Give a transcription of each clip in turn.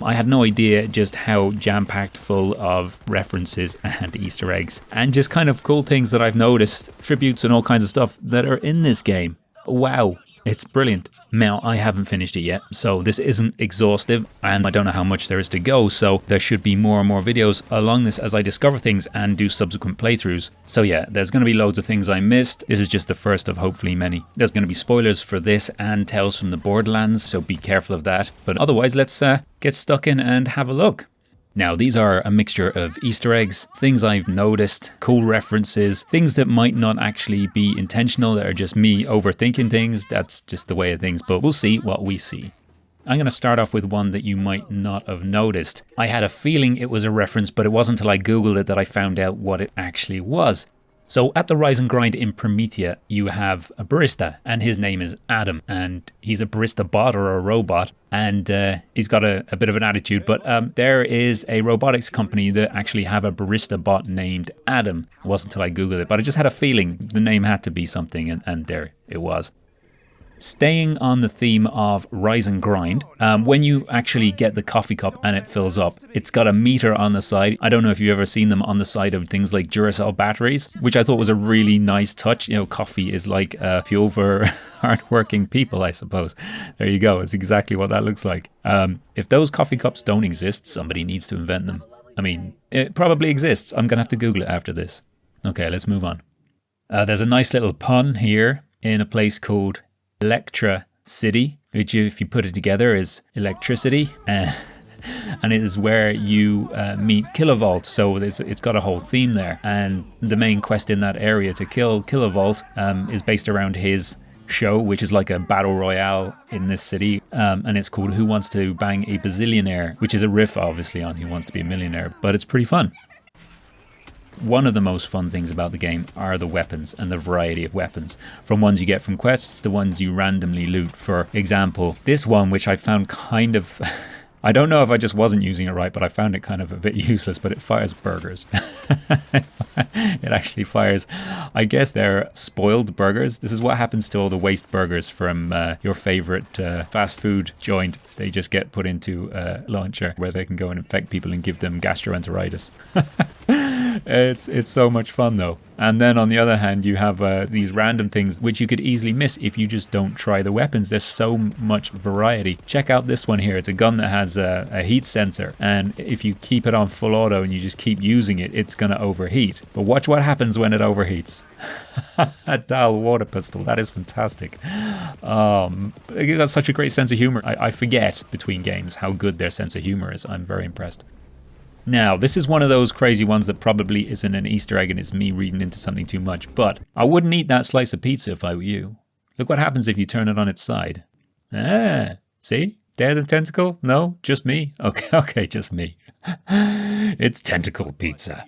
I had no idea just how jam-packed full of references and Easter eggs and just kind of cool things that I've noticed, tributes and all kinds of stuff that are in this game. Wow, it's brilliant. Now, I haven't finished it yet, so this isn't exhaustive and I don't know how much there is to go, so there should be more and more videos along this as I discover things and do subsequent playthroughs. So yeah, there's going to be loads of things I missed. This is just the first of hopefully many. There's going to be spoilers for this and Tales from the Borderlands, so be careful of that. But otherwise, let's get stuck in and have a look. Now, these are a mixture of Easter eggs, things I've noticed, cool references, things that might not actually be intentional, that are just me overthinking things. That's just the way of things, but we'll see what we see. I'm going to start off with one that you might not have noticed. I had a feeling it was a reference, but it wasn't until I Googled it that I found out what it actually was. So at the Rise and Grind in Promethea, you have a barista, and his name is Adam, and he's a barista bot or a robot, and he's got a bit of an attitude, but there is a robotics company that actually have a barista bot named Adam. It wasn't until I Googled it, but I just had a feeling the name had to be something, and there it was. Staying on the theme of Rise and Grind, when you actually get the coffee cup and it fills up, it's got a meter on the side. I don't know if you've ever seen them on the side of things like Duracell batteries, which I thought was a really nice touch. You know, coffee is like fuel for hardworking people, I suppose. There you go. It's exactly what that looks like. If those coffee cups don't exist, somebody needs to invent them. I mean, it probably exists. I'm going to have to Google it after this. Okay, let's move on. There's a nice little pun here in a place called Electra City, which if you put it together is electricity, and it is where you meet Kilovolt. So it's got a whole theme there, and the main quest in that area to kill Kilovolt is based around his show, which is like a battle royale in this city, and it's called Who Wants to Bang a Bazillionaire, which is a riff obviously on Who Wants to Be a Millionaire, but it's pretty fun. One of the most fun things about the game are the weapons and the variety of weapons, from ones you get from quests to ones you randomly loot. For example, this one, which I found kind of I don't know if I just wasn't using it right, but I found it kind of a bit useless, but it fires burgers. It actually fires, I guess they're spoiled burgers. This is what happens to all the waste burgers from your favorite fast food joint. They just get put into a launcher where they can go and infect people and give them gastroenteritis. It's so much fun though. And then on the other hand, you have these random things which you could easily miss if you just don't try the weapons. There's so much variety. Check out this one here. It's a gun that has a heat sensor, and if you keep it on full auto and you just keep using it, it's going to overheat. But watch what happens when it overheats. A Dahl water pistol. That is fantastic. It got such a great sense of humor. I forget between games how good their sense of humor is. I'm very impressed. Now, this is one of those crazy ones that probably isn't an Easter egg and is me reading into something too much, but I wouldn't eat that slice of pizza if I were you. Look what happens if you turn it on its side. See? There the tentacle? No, just me? Okay, just me. It's tentacle pizza.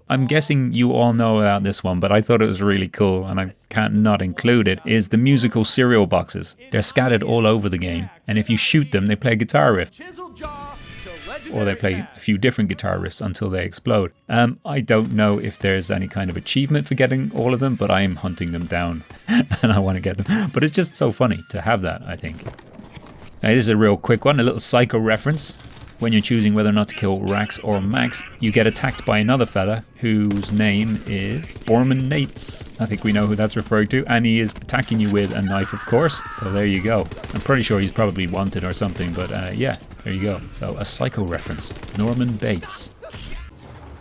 I'm guessing you all know about this one, but I thought it was really cool, and I can't not include it, is the musical cereal boxes. They're scattered all over the game, and if you shoot them, they play a guitar riff. Or they play a few different guitar riffs until they explode. I don't know if there's any kind of achievement for getting all of them, but I am hunting them down, and I want to get them. But it's just so funny to have that, I think. Now, this is a real quick one, a little Psycho reference. When you're choosing whether or not to kill Rax or Max, you get attacked by another fella whose name is Orman Nates. I think we know who that's referring to, and he is attacking you with a knife, of course. So there you go. I'm pretty sure he's probably wanted or something, but yeah, there you go. So a Psycho reference, Norman Bates.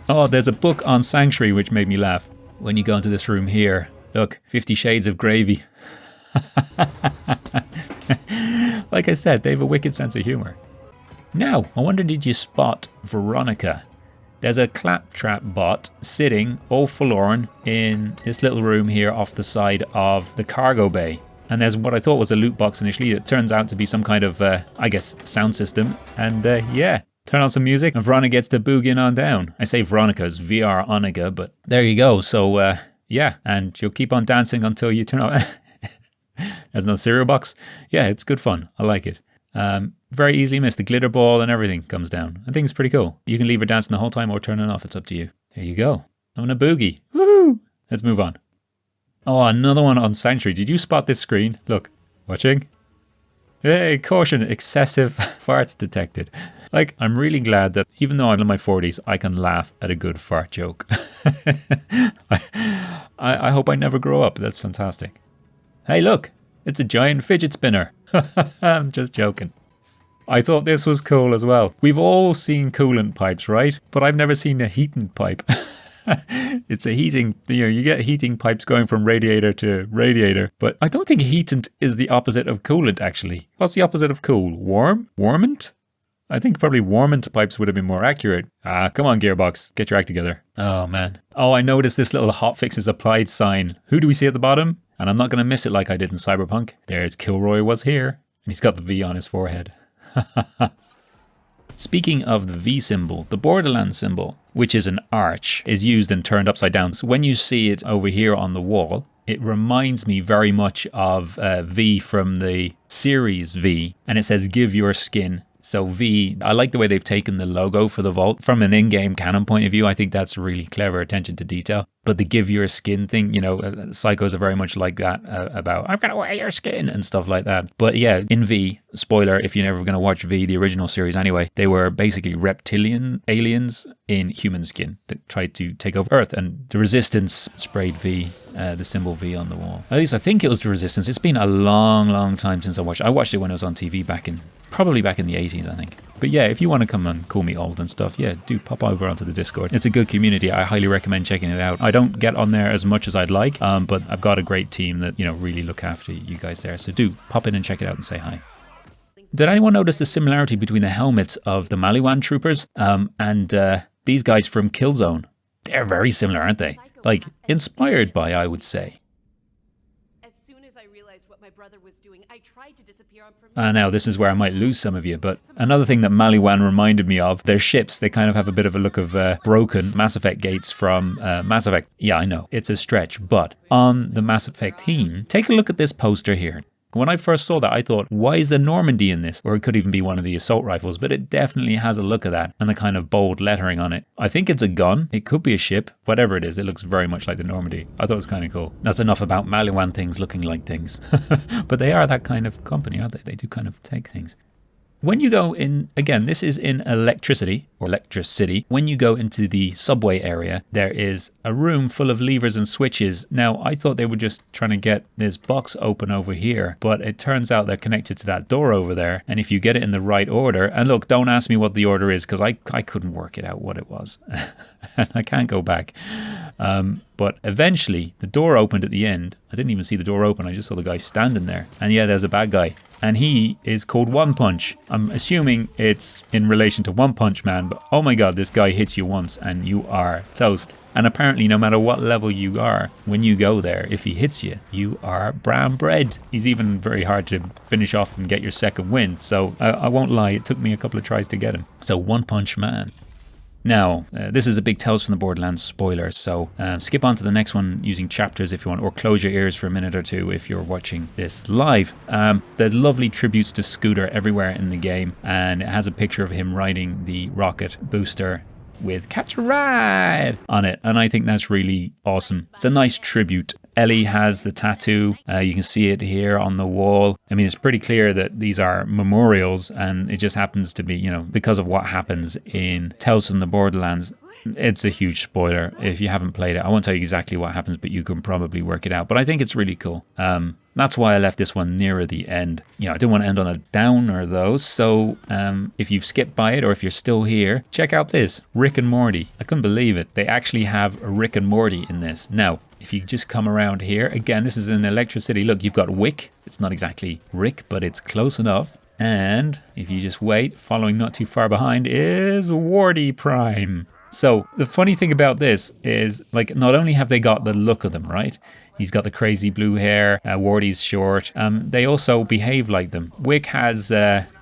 Oh, there's a book on Sanctuary which made me laugh. When you go into this room here, look, 50 Shades of Gravy. Like I said, they have a wicked sense of humor. Now, I wonder, did you spot Veronica? There's a claptrap bot sitting all forlorn in this little room here off the side of the cargo bay. And there's what I thought was a loot box initially. It turns out to be some kind of, I guess, sound system. And yeah, turn on some music and Veronica gets to boogieing on down. I say Veronica's VR Onika, but there you go. So yeah, and you'll keep on dancing until you turn on. There's another cereal box. Yeah, it's good fun. I like it. Very easily missed. The glitter ball and everything comes down. I think it's pretty cool. You can leave her dancing the whole time or turn it off. It's up to you. There you go. Having a boogie. Woo! Let's move on. Oh, another one on Sanctuary. Did you spot this screen? Look. Watching? Hey, caution, excessive farts detected. Like, I'm really glad that even though I'm in my 40s, I can laugh at a good fart joke. I hope I never grow up. That's fantastic. Hey, look, it's a giant fidget spinner. I'm just joking. I thought this was cool as well. We've all seen coolant pipes, right? But I've never seen a heating pipe. It's a heating, you get heating pipes going from radiator to radiator, but I don't think heatant is the opposite of coolant, actually. What's the opposite of cool? Warm? Warmant? I think probably warmant pipes would have been more accurate. Come on, Gearbox, get your act together. Oh, man. Oh, I noticed this little hotfixes applied sign. Who do we see at the bottom? And I'm not going to miss it like I did in Cyberpunk. There's Kilroy was here, and he's got the V on his forehead. Speaking of the V symbol, the Borderlands symbol, which is an arch, is used and turned upside down. So when you see it over here on the wall, it reminds me very much of V from the series V, and it says give your skin. So V, I like the way they've taken the logo for the vault. From an in-game canon point of view, I think that's really clever attention to detail. But the give your skin thing, psychos are very much like that about, I'm going to wear your skin and stuff like that. But yeah, in V, spoiler, if you're never going to watch V, the original series anyway, they were basically reptilian aliens in human skin that tried to take over Earth. And the Resistance sprayed V, the symbol V on the wall. At least I think it was the Resistance. It's been a long, long time since I watched it. I watched it when it was on TV probably back in the 80s, I think. But yeah, if you want to come and call me old and stuff, yeah, do pop over onto the Discord. It's a good community. I highly recommend checking it out. I don't get on there as much as I'd like, but I've got a great team that, really look after you guys there. So do pop in and check it out and say hi. Did anyone notice the similarity between the helmets of the Maliwan troopers and these guys from Killzone? They're very similar, aren't they? Like, inspired by, I would say. Now, this is where I might lose some of you, but another thing that Maliwan reminded me of, their ships, they kind of have a bit of a look of broken Mass Effect gates from Mass Effect. Yeah, I know, it's a stretch, but on the Mass Effect theme, take a look at this poster here. When I first saw that, I thought, why is the Normandy in this? Or it could even be one of the assault rifles, but it definitely has a look of that and the kind of bold lettering on it. I think it's a gun. It could be a ship. Whatever it is, it looks very much like the Normandy. I thought it was kind of cool. That's enough about Maliwan things looking like things. But they are that kind of company, aren't they? They do kind of take things. When you go in, again, this is in Electricity. When you go into the subway area, there is a room full of levers and switches. Now, I thought they were just trying to get this box open over here, but it turns out they're connected to that door over there. And if you get it in the right order, and look, don't ask me what the order is, because I couldn't work it out what it was. And I can't go back. But eventually, the door opened at the end. I didn't even see the door open. I just saw the guy standing there. And yeah, there's a bad guy. And he is called One Punch. I'm assuming it's in relation to One Punch Man. But oh my god, this guy hits you once and you are toast. And apparently, no matter what level you are, when you go there, if he hits you, you are brown bread. He's even very hard to finish off and get your second win. So I won't lie, it took me a couple of tries to get him. So One Punch Man. Now, this is a big Tales from the Borderlands spoiler, so skip on to the next one using chapters if you want, or close your ears for a minute or two if you're watching this live. There's lovely tributes to Scooter everywhere in the game, and it has a picture of him riding the rocket booster with Catch a Ride on it, and I think that's really awesome. It's a nice tribute. Ellie has the tattoo. You can see it here on the wall. I mean, it's pretty clear that these are memorials, and it just happens to be, because of what happens in Tales from the Borderlands. It's a huge spoiler. If you haven't played it, I won't tell you exactly what happens, but you can probably work it out. But I think it's really cool. That's why I left this one nearer the end. I didn't want to end on a downer though. So if you've skipped by it, or if you're still here, check out this, Rick and Morty. I couldn't believe it. They actually have a Rick and Morty in this. Now, if you just come around here, again, this is in Electricity. Look, you've got Wick. It's not exactly Rick, but it's close enough. And if you just wait, following not too far behind is Wardy Prime. So the funny thing about this is, like, not only have they got the look of them, right? He's got the crazy blue hair, Wardy's short. They also behave like them. Wick has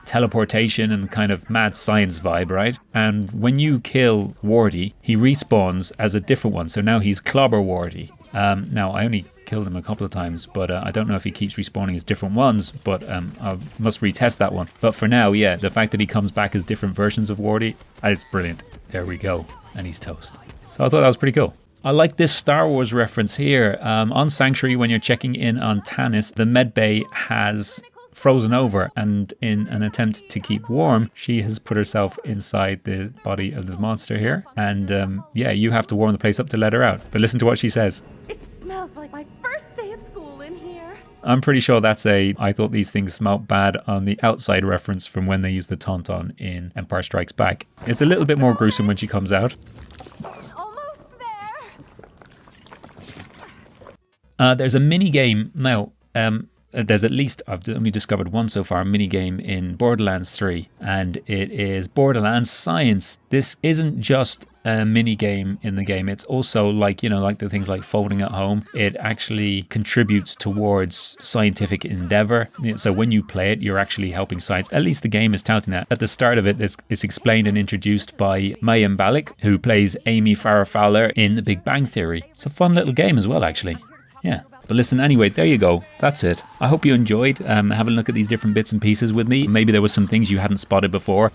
teleportation and kind of mad science vibe, right? And when you kill Wardy, he respawns as a different one. So now he's Clobber Wardy. Now, I only killed him a couple of times, but I don't know if he keeps respawning as different ones, but I must retest that one. But for now, yeah, the fact that he comes back as different versions of Wardy, it's brilliant. There we go. And he's toast. So I thought that was pretty cool. I like this Star Wars reference here. On Sanctuary, when you're checking in on Tanis, the med bay has frozen over, and in an attempt to keep warm, she has put herself inside the body of the monster here. And yeah, you have to warm the place up to let her out. But listen to what she says. It smells like my first day of school in here. I'm pretty sure that's a "I thought these things smelt bad" on the outside reference from when they used the tauntaun in Empire Strikes Back. It's a little bit more gruesome when she comes out. Almost there. There's a mini game now. There's at least, I've only discovered one so far, a mini game in Borderlands 3, and it is Borderlands Science. This isn't just a mini game in the game. It's also like, you know, like the things like folding at home. It actually contributes towards scientific endeavor. So when you play it, you're actually helping science. At least the game is touting that. At the start of it, it's explained and introduced by Mayim Bialik, who plays Amy Farrah Fowler in The Big Bang Theory. It's a fun little game as well, actually. Yeah. But listen, anyway, there you go. That's it. I hope you enjoyed having a look at these different bits and pieces with me. Maybe there was some things you hadn't spotted before.